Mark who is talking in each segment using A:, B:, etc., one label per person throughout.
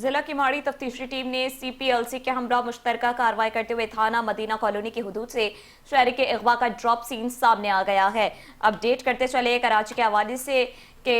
A: जिला की माड़ी तफ्तीशी टीम ने CPLC के हमरा मुश्तरका कार्रवाई करते हुए थाना मदीना कॉलोनी की हुदूद से शहरी के अगवा का ड्रॉप सीन सामने आ गया है। अपडेट करते चले कराची के हवाले से कि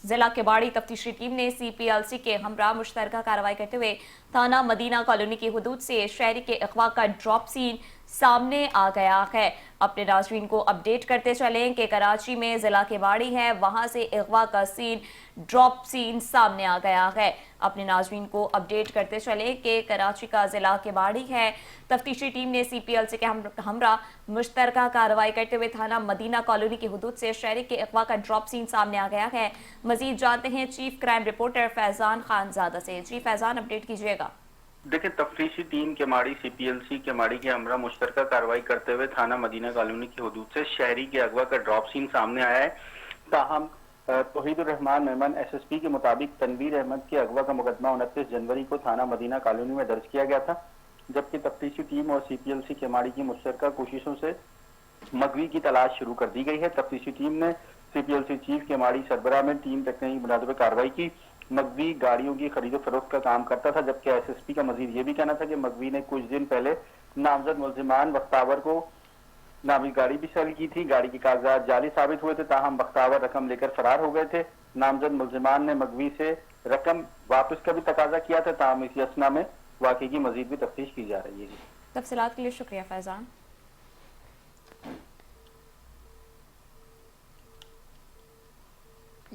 A: जिला के बाड़ी तफ्तीशी टीम ने CPLC के हमरा मुश्तरका कार्रवाई करते हुए थाना मदीना कॉलोनी की हुदूद से शहरी के अगवा का ड्रॉप सीन सामने आ गया है। अपने नाज़रीन को अपडेट करते चलें कि कराची में जिला के बाड़ी है, वहां से अगवा का सीन ड्रॉप सीन सामने आ गया है। अपने नाज़रीन को अपडेट करते चलें कि कराची का जिला के बाड़ी है। तफ्तीशी टीम ने CPLC के हमरा मुश्तरका कार्रवाई करते हुए थाना मदीना कॉलोनी की हुदूद से शहरी के अगवा का ड्रॉप सीन सामने आ गया है। मजीद जानते हैं chief crime reporter Faizan Khanzada से। जी फैजान, अपडेट कीजिएगा।
B: देखिए, तफ्तीशी टीम के माड़ी CPLC के माड़ी के हमरा मुश्तरका कार्रवाई करते हुए थाना मदीना कॉलोनी की हुदूद से शहरी के अगवा का ड्रॉप सीन सामने आया है। ताहम तौहीदुर रहमान मेमन SSP के मुताबिक तनवीर अहमद के अगवा का मुकदमा 29 जनवरी को थाना मदीना कॉलोनी में दर्ज किया गया था, जबकि तफ्तीशी टीम और CPLC के माड़ी की मुश्तरका कोशिशों से मगवी की तलाश शुरू कर दी गई है। तफ्तीशी टीम ने CPLC चीफ के माड़ी सरबराह में टीम टेक्निकल बुनियादों पर कार्रवाई की। मगवी गाड़ियों की खरीदो फरोख्त का काम करता था, जबकि SSP का मजीद ये भी कहना था कि मगवी ने कुछ दिन पहले नामजद मुल्जिमान बख्तावर को नामी गाड़ी भी सेल की थी। गाड़ी के कागजात जाली साबित हुए थे, ताहम बख्तावर रकम लेकर फरार हो गए थे। नामजद मुल्जिमान ने मगवी से रकम वापस का भी तकाजा किया था, ताहम इसी असना में वाकई की मजीद भी तफ्तीश की जा रही है।
A: तफसीलात के लिए शुक्रिया फैजान।